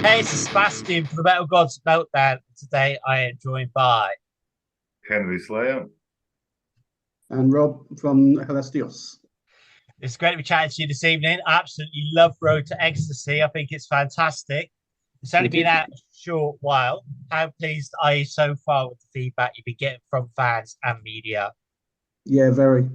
Hey, it's Sebastian from the Metal Gods Meltdown. Today I am joined by. Henry Slayer. And Rob from Helestios. It's great to be chatting to you this evening. I absolutely love Road to Ecstasy. I think it's fantastic. It's only been out a short while. How pleased are you so far with the feedback you've been getting from fans and media? Yeah, very,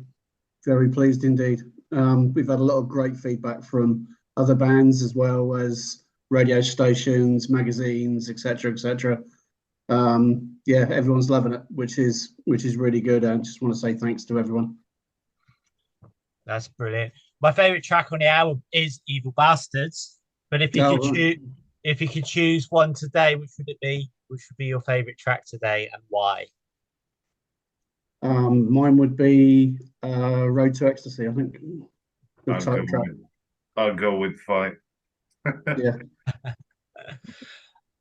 very pleased indeed. We've had a lot of great feedback from other bands as well as radio stations, magazines, etc., etc. Yeah, everyone's loving it, which is really good. And just want to say thanks to everyone. That's brilliant. My favorite track on the album is "Evil Bastards." But if you could choose one today, which would it be? Which would be your favorite track today, and why? Mine would be "Road to Ecstasy." I think the I'll title go track. I'll go with Fight. Yeah.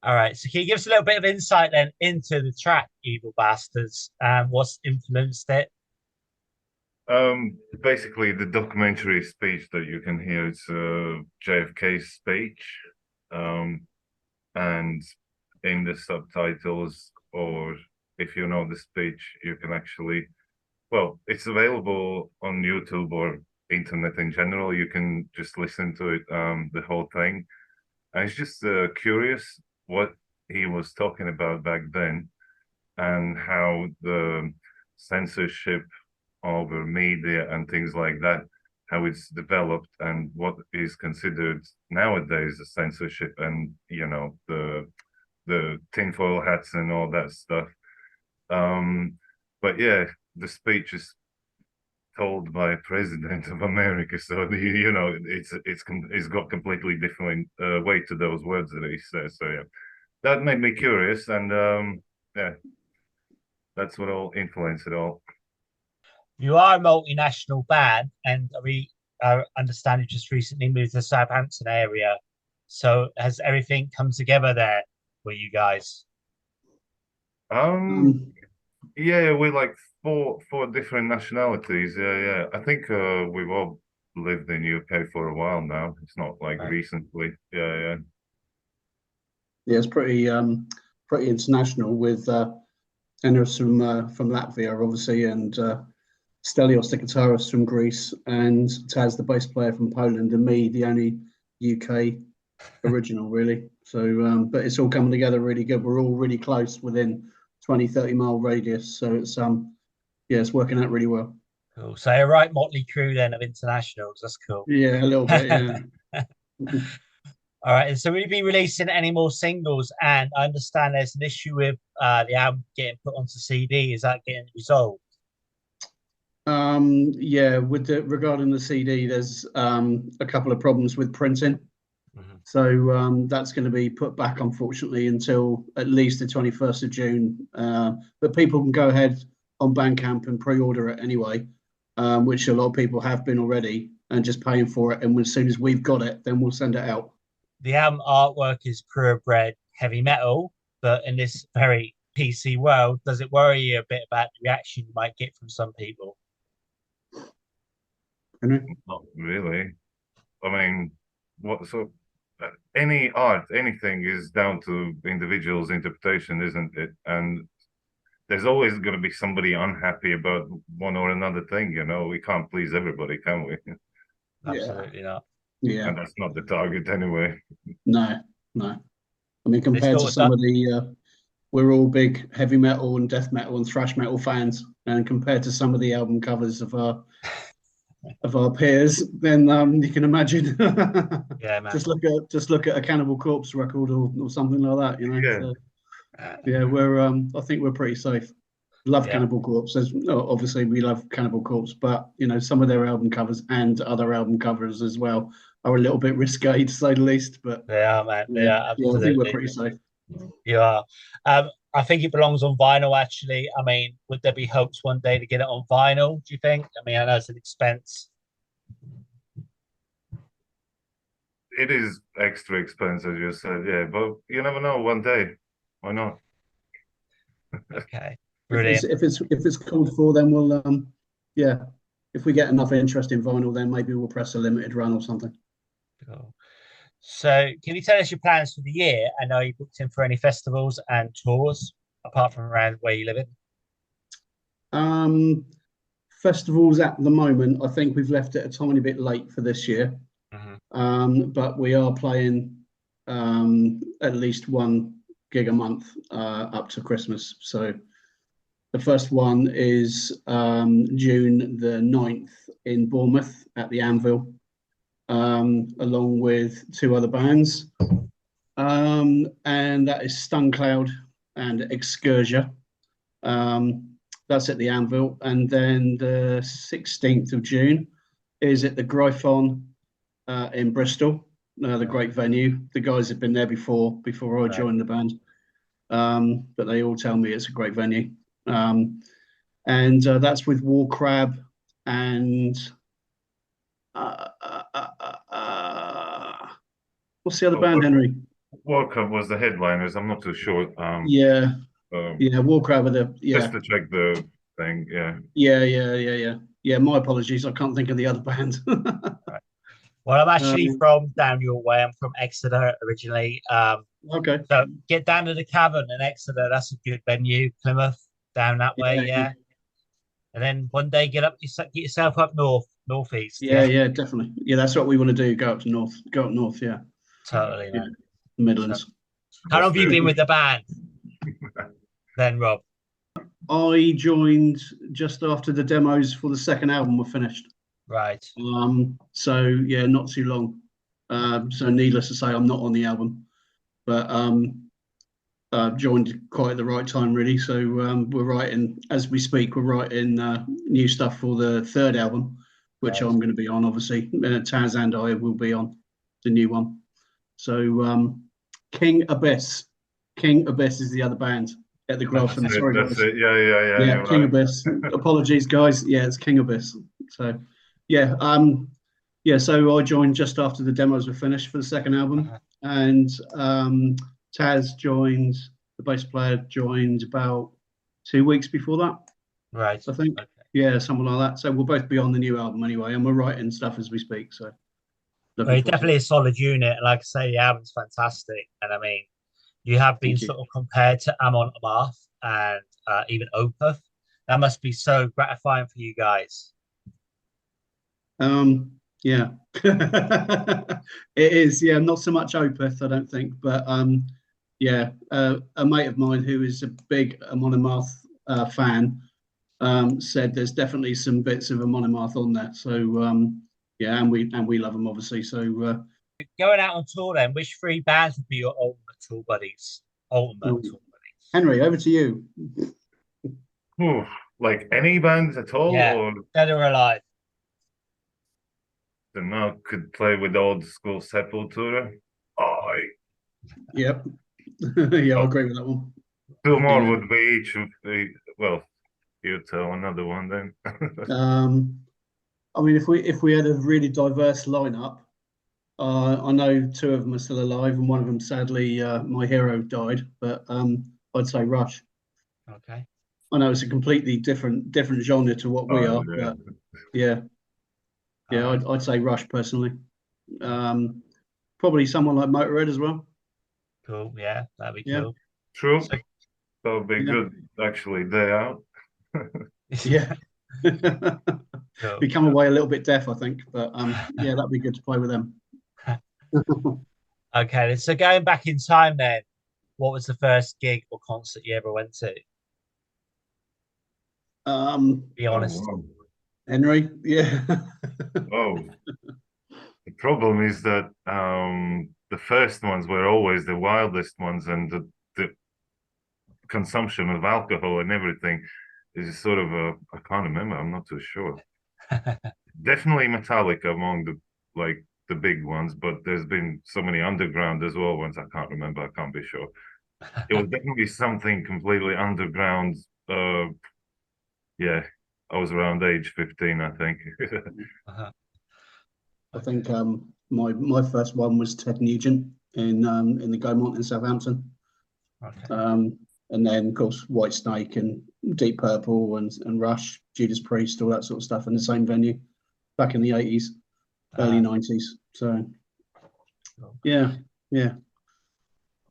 All right. So can you give us a little bit of insight then into the track "Evil Bastards" and what's influenced it? Basically, the documentary speech that you can hear, it's JFK's speech, and in the subtitles, or if you know the speech, you can actually, well, it's available on YouTube or internet in general. You can just listen to it, the whole thing, and it's just curious what he was talking about back then, and how the censorship over media and things like that, how it's developed and what is considered nowadays a censorship, and the tinfoil hats and all that stuff. But yeah, the speech is told by a president of America, so it's got completely different weight to those words that he says. So yeah, that made me curious, and yeah, that's what all influenced it all. You are a multinational band, and we understand you just recently moved to the Southampton area. So has everything come together there for you guys? Um, yeah, we're like four different nationalities. Yeah. I think we've all lived in UK for a while now. It's not like Right. recently. Yeah. Yeah, it's pretty international with Enos from Latvia, obviously, and Stelios, the guitarist from Greece, and Taz, the bass player from Poland, and me, the only UK original, really. So, but it's all coming together really good. We're all really close within 20, 30-mile radius. So yeah, it's working out really well. Cool. So a right motley crew then of internationals. That's cool. Yeah, a little bit, yeah. All right. And so will you be releasing any more singles? And I understand there's an issue with the album getting put onto CD. Is that getting resolved? Yeah, regarding the CD, there's a couple of problems with printing. So that's going to be put back, unfortunately, until at least the 21st of June. But people can go ahead on Bandcamp and pre-order it anyway, which a lot of people have been already, and just paying for it. And as soon as we've got it, then we'll send it out. The album artwork is purebred heavy metal, but in this very PC world, does it worry you a bit about the reaction you might get from some people? Not really. I mean, any art, anything is down to individuals' interpretation, isn't it? And there's always going to be somebody unhappy about one or another thing. We can't please everybody, can we? Absolutely not. Yeah. And that's not the target anyway. No. I mean, compared to some of the, we're all big heavy metal and death metal and thrash metal fans, and compared to some of the album covers of our peers, then you can imagine. Yeah, man. Just look at a Cannibal Corpse record or something like that. Yeah. So, yeah, I think we're pretty safe. Love Cannibal Corpse. Obviously, we love Cannibal Corpse, but some of their album covers and other album covers as well are a little bit risque, to say the least. But yeah, man. Yeah, I think we're pretty safe. You are. I think it belongs on vinyl, actually. I mean, would there be hopes one day to get it on vinyl, do you think? I mean, I know it's an expense. It is extra expensive, you said, yeah, but you never know. One day, why not? Okay, brilliant. If it's called for, then we'll yeah, if we get enough interest in vinyl, then maybe we'll press a limited run or something. Cool. So, can you tell us your plans for the year? And are you booked in for any festivals and tours apart from around where you live in? Festivals at the moment, I think we've left it a tiny bit late for this year. But we are playing at least one gig a month up to Christmas. So the first one is June the 9th in Bournemouth at the Anvil, along with 2 other bands. And that is Stuncloud and Excursia. That's at the Anvil. And then the 16th of June is at the Gryphon in Bristol, the great venue. The guys have been there before I joined the band. But they all tell me it's a great venue. And that's with War Crab and what's the other band, Henry? War Crab was the headliners. I'm not too sure. Yeah, War Crab are the just to check the thing. Yeah. My apologies, I can't think of the other band. Right. Well, I'm actually from down your way. I'm from Exeter originally. Okay. So get down to the Cavern in Exeter. That's a good venue. Plymouth down that way, yeah. And then one day get yourself up northeast. Yeah, definitely. Yeah, that's what we want to do. Go up north. Yeah. Totally, man. The Midlands. So, how long have you been with the band? Then, Rob. I joined just after the demos for the second album were finished. Right. So yeah, not too long. So needless to say, I'm not on the album, but joined quite at the right time, really. So we're writing as we speak. We're writing new stuff for the third album, which I'm going to be on. Obviously, Taz and I will be on the new one. So King Abyss is the other band at the Gryphon. Sorry, that's it. Yeah. King Abyss. Apologies, guys. Yeah, it's King Abyss. So yeah, so I joined just after the demos were finished for the second album, and Taz joined, the bass player joined about 2 weeks before that. Right. I think. Okay. Yeah, something like that. So we'll both be on the new album anyway, and we're writing stuff as we speak. So well, definitely a solid unit. Like I say, the album's fantastic, and I mean, you have been sort of compared to Amon Amarth and even Opeth. That must be so gratifying for you guys. Yeah, it is. Yeah, not so much Opeth, I don't think, but yeah, a mate of mine who is a big Amon Amarth fan said there's definitely some bits of Amon Amarth on that. So yeah, and we love them obviously. So going out on tour, then, which 3 bands would be your ultimate tour buddies? Henry, over to you. Ooh, like any bands at all, or dead or alive? Then now could play with old school Sepultura. Yep. Yeah, I agree with that one. 2 more would be each of the. Well, you tell another one then. I mean, if we had a really diverse lineup, I know 2 of them are still alive, and one of them, sadly, my hero died. But I'd say Rush. Okay. I know it's a completely different genre to what we are, yeah. but yeah. Yeah, I'd say Rush personally. Probably someone like Motorhead as well. Cool. Yeah, that'd be cool. True. So, that would be good. Actually, Day Out. Yeah. Cool. Become away a little bit deaf, I think, but yeah, that'd be good to play with them. Okay, so going back in time, then, what was the first gig or concert you ever went to? Be honest. Wow. Henry, yeah. The problem is that the first ones were always the wildest ones, and the consumption of alcohol and everything is sort of I can't remember. I'm not too sure. Definitely Metallica among the big ones, but there's been so many underground as well ones I can't remember. I can't be sure. It was definitely something completely underground. Yeah, I was around age 15, I think. I think my first one was Ted Nugent in the Gaumont in Southampton. Okay. and then of course White Snake and Deep Purple and Rush, Judas Priest, all that sort of stuff in the same venue back in the 80s, early 90s. So yeah.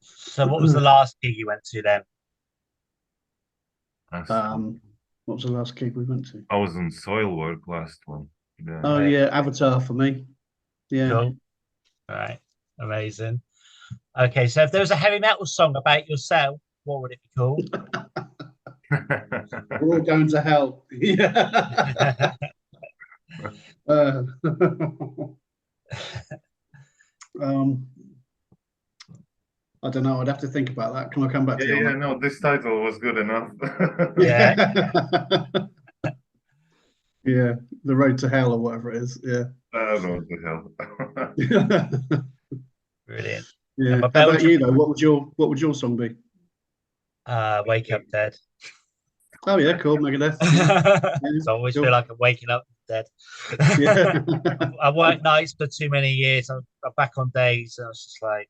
So what was the last gig you went to then? What was the last gig we went to? I was on Soilwork last one. Yeah. Oh yeah, Avatar for me. Yeah. Cool. All right. Amazing. Okay, so if there was a heavy metal song about yourself, what would it be called? We're all going to hell. Yeah. I don't know. I'd have to think about that. Can I come back to you? Yeah, no, this title was good enough. Yeah. Yeah, The Road to Hell or whatever it is. Yeah. Road to Hell. Brilliant. Yeah. How about you though? What would your song be? Wake Up Dead. Oh yeah, cool. Megadeth. So I always feel like I'm waking up dead. Yeah. I worked nights for too many years. I'm back on days, and I was just like,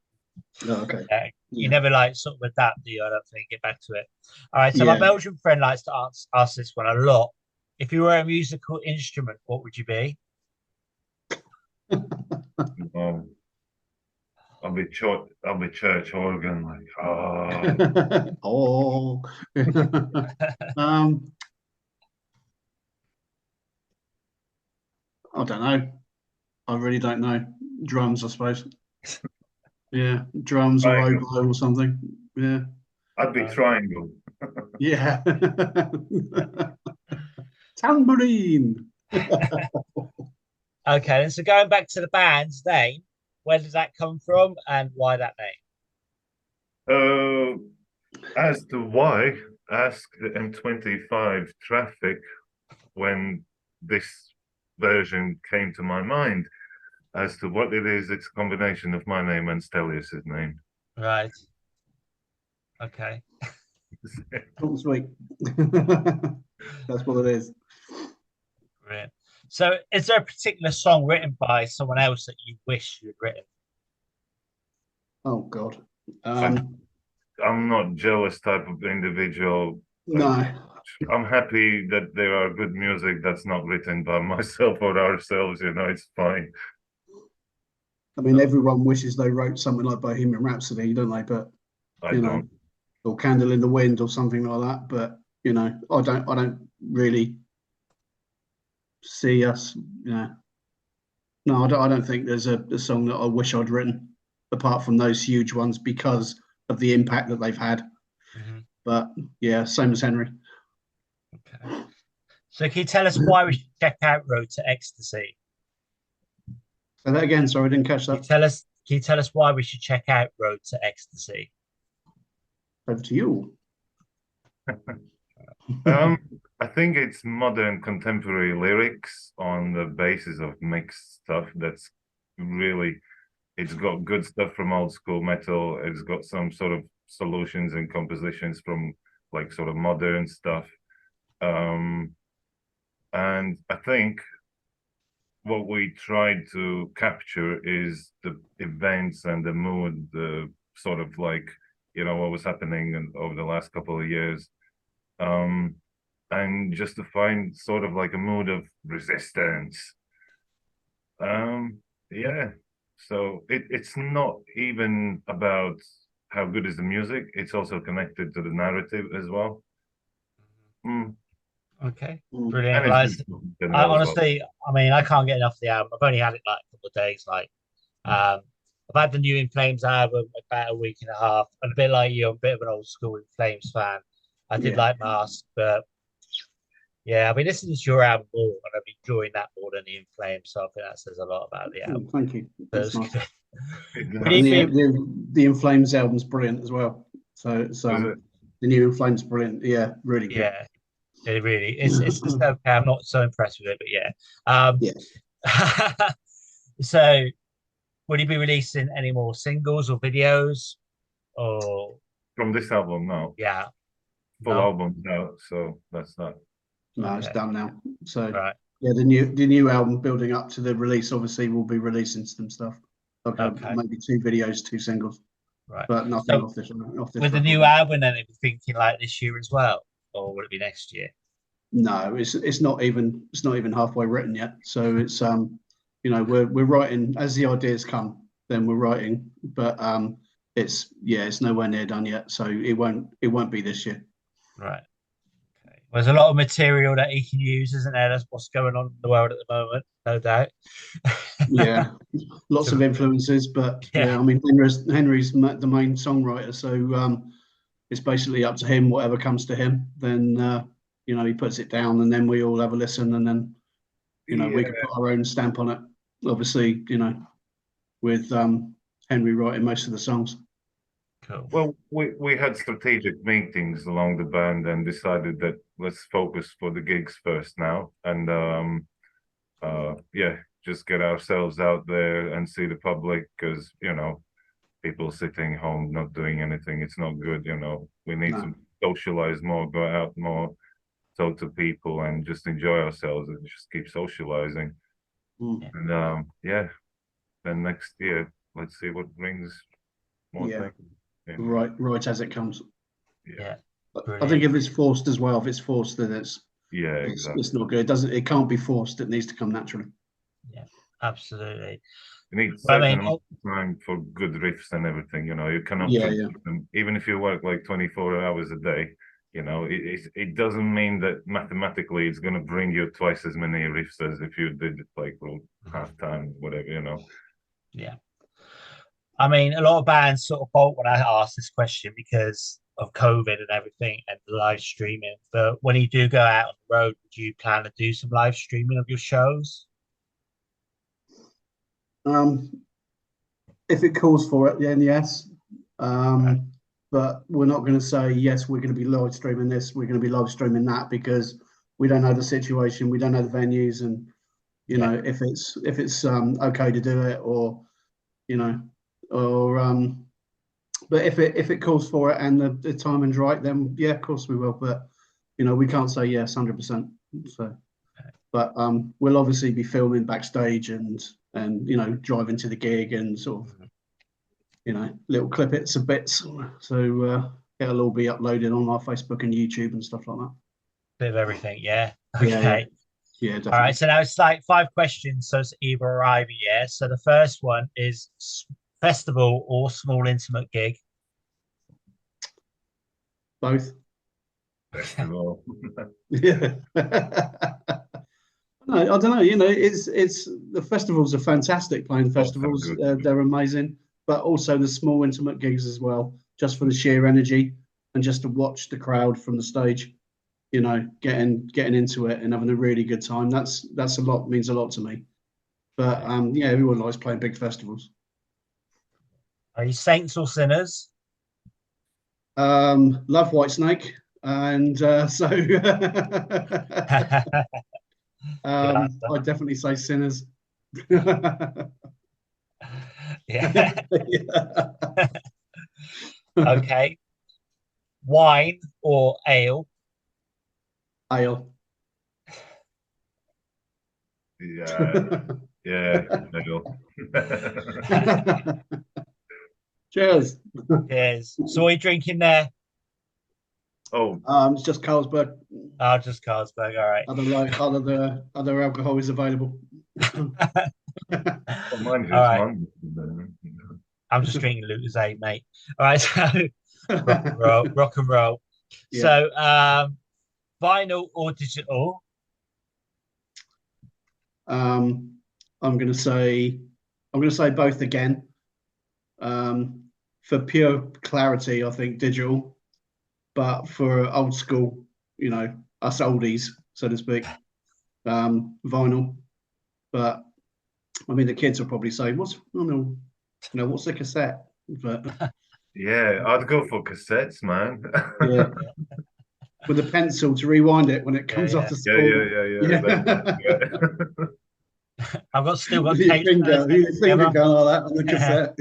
oh, okay. You never like sort of adapt, do you? I don't think get back to it. All right. So my Belgian friend likes to ask this one a lot. If you were a musical instrument, what would you be? I'll be church organ, like oh. I don't know. I really don't know. Drums, I suppose. Yeah, drums or oboe or something. Yeah. I'd be triangle. Yeah. Tambourine. Okay, so going back to the band's name, where does that come from and why that name? As to why, ask the M25 traffic when this version came to my mind. As to what it is, it's a combination of my name and Stelios' name. Right. Okay. Short sweet. That's what it is. Brilliant. So, is there a particular song written by someone else that you wish you'd written? Oh God. I'm not jealous type of individual. No. I'm happy that there are good music that's not written by myself or ourselves. You know, it's fine. I mean, everyone wishes they wrote something like Bohemian Rhapsody, don't they? But I don't. Or Candle in the Wind or something like that. But you know, I don't really see us. You know, no, I don't think there's a song that I wish I'd written, apart from those huge ones because of the impact that they've had. Mm-hmm. But yeah, same as Henry. Okay. So can you tell us why we should check out Road to Ecstasy? Say that again. Sorry, I didn't catch that. Can you tell us why we should check out Road to Ecstasy? Over to you. I think it's modern contemporary lyrics on the basis of mixed stuff. That's really, it's got good stuff from old school metal. It's got some sort of solutions and compositions from like sort of modern stuff. And I think what we tried to capture is the events and the mood, the sort of like, you know, what was happening over the last couple of years. And just to find sort of like a mood of resistance. Yeah. So it's not even about how good is the music. It's also connected to the narrative as well. Okay, brilliant. I honestly, I mean, I can't get enough of the album. I've only had it like a couple of days. Like, I've had the new In Flames album about a week and a half. And a bit like you, I'm a bit of an old school In Flames fan. I did like Mask, but yeah, I've been listening to your album more, and I've been enjoying that more than the In Flames. So I think that says a lot about the album. Thank you. That's nice. The In Flames album's brilliant as well. So it's the new In Flames brilliant. Yeah, really good. Yeah. It really it's just okay. I'm not so impressed with it, but yeah. So will you be releasing any more singles or videos or from this album? No. Yeah. Full album now, so that's that. No, it's done now. So right. Yeah, the new album building up to the release, obviously we'll be releasing some stuff. Okay. Maybe 2 videos, 2 singles. Right. but nothing So off this with the record. new album, then it'd be thinking like this year as well, or would it be next year? No, it's not even halfway written yet. So it's you know, we're writing as the ideas come, then we're writing, but it's nowhere near done yet. So it won't be this year. Right. Okay. There's a lot of material that he can use, isn't there? That's what's going on in the world at the moment, no doubt. Yeah, lots of So, influences, but yeah. yeah, I mean Henry's the main songwriter, so it's basically up to him. Whatever comes to him, then you know, he puts it down, and then we all have a listen, and then you know, we Yeah, can put our own stamp on it. Obviously, you know, with Henry writing most of the songs. Cool. well, we had strategic meetings along the band and decided that let's focus for the gigs first now, and yeah, just get ourselves out there and see the public, because you know, people sitting home not doing anything, it's not good. You know, we need No. to socialize more, go out more, talk to people, and just enjoy ourselves and just keep socializing. Mm. And yeah, then next year, let's see what brings more Yeah. things. You know. Right as it comes. Yeah. I think Brilliant. if it's forced as well, if it's forced, then Yeah, exactly. it's not good. It can't be forced. It needs to come naturally. Yeah, absolutely. You need Well, I certain mean, amount of time for good riffs and everything. You know, you cannot Yeah, force yeah. them. Even if you work like 24 hours a day, you know, it doesn't mean that mathematically it's going to bring you twice as many riffs as if you did it like well, half time, whatever, you know. yeah. I mean, a lot of bands sort of fault when I ask this question because of COVID and everything and the live streaming. But when you do go out on the road, do you plan to do some live streaming of your shows? Um, if it calls for it, then yes. Right. But we're not going to say yes. We're going to be live streaming this. We're going to be live streaming that because we don't know the situation. We don't know the venues, and you Yeah. know if it's okay to do it, or you know, or but if it calls for it and the timing's right, then yeah, of course we will. But you know, we can't say yes 100%. So, but we'll obviously be filming backstage and you know, driving to the gig and sort of you know, little clippets and bits. So it'll all be uploaded on our Facebook and YouTube and stuff like that. Bit of everything. Yeah. Yeah, yeah, Okay. yeah, All definitely. right. So now it's like 5 questions. So it's either or either. Yeah. So the first one is festival or small intimate gig. Both. Festival. Yeah. No, I don't know. You know, it's the festivals are fantastic. Playing Oh, so festivals, good. they're amazing. But also the small intimate gigs as well, just for the sheer energy and just to watch the crowd from the stage. You know, getting into it and having a really good time. That's a lot, means a lot to me. But yeah, everyone likes playing big festivals. Are you saints or sinners? Love Whitesnake, and so Good answer. I'd definitely say Sinners. Yeah. Yeah. Okay. Wine or ale? Ale. Yeah, yeah, middle. Cheers. Cheers. So what are you drinking there? Oh, It's just Carlsberg. Oh, just Carlsberg. All right. Other alcohol is available. well, mine's All just right. London. I'm just drinking Lucas 8, mate. All right. So rock and roll, rock and roll. Yeah. So vinyl or digital? I'm gonna say both again. For pure clarity, I think digital, but for old school, you know, us oldies, so to speak, vinyl. But I mean, the kids will probably say, "What's what's a cassette?" But Yeah, I'd go for cassettes, man. yeah, with a pencil to rewind it when it Yeah, comes off yeah. the Yeah, spool. yeah. Yeah. I've still got With your tapes finger, bursting together. going like that on the cassette.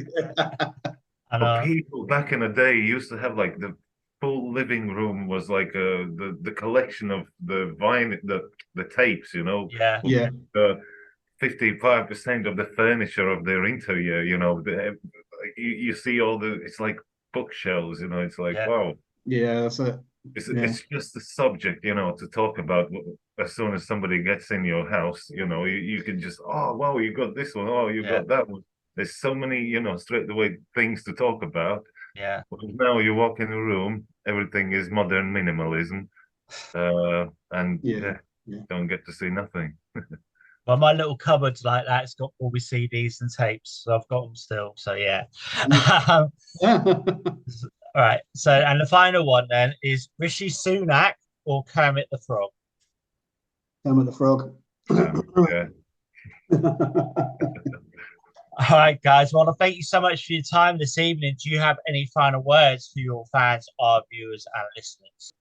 I But know. people back in the day used to have like the full living room was like the collection of the vine the tapes, you know, Yeah. Yeah, the 55% of the furniture of their interior, you know, like you see all it's like bookshelves, you know. It's like, Yeah. wow, Yeah, that's it. it's just the subject, you know, to talk about. As soon as somebody gets in your house, you know, you can just, oh wow, you got this one, oh you got that one. There's so many, you know, straight away things to talk about. Yeah. Because now you walk in a room, everything is modern minimalism, and don't get to see nothing. Well, my little cupboard's like that. It's got all my CDs and tapes, so I've got them still. So yeah. All right. So, and the final one then is Rishi Sunak or Kermit the Frog? Kermit the Frog. Yeah. All right, guys. Well, thank you so much for your time this evening. Do you have any final words for your fans, our viewers, and listeners?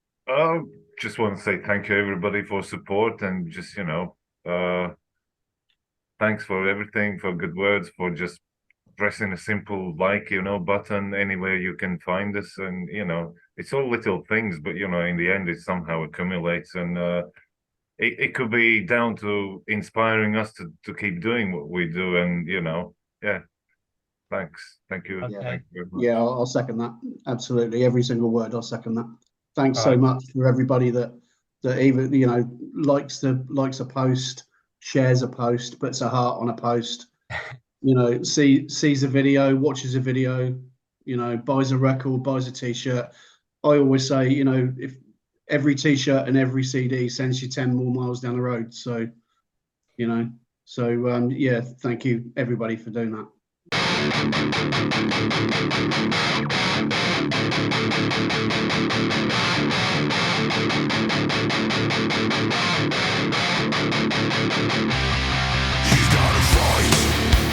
Just want to say thank you, everybody, for support, and just, you know, thanks for everything, for good words, for just pressing a simple like, you know, button anywhere you can find us. And, you know, it's all little things, but, you know, in the end, it somehow accumulates. And it could be down to inspiring us to keep doing what we do. And, you know, yeah, thanks. Thank you. Okay. Thank you very much. Yeah, I'll second that. Absolutely. Every single word, I'll second that. Thanks All so right. much for everybody that even, you know, likes a post, shares a post, puts a heart on a post, you know, sees a video, watches a video, you know, buys a record, buys a t-shirt. I always say, you know, if every t-shirt and every CD sends you 10 more miles down the road. So, you know, yeah, thank you everybody for doing that. He's gotta fight.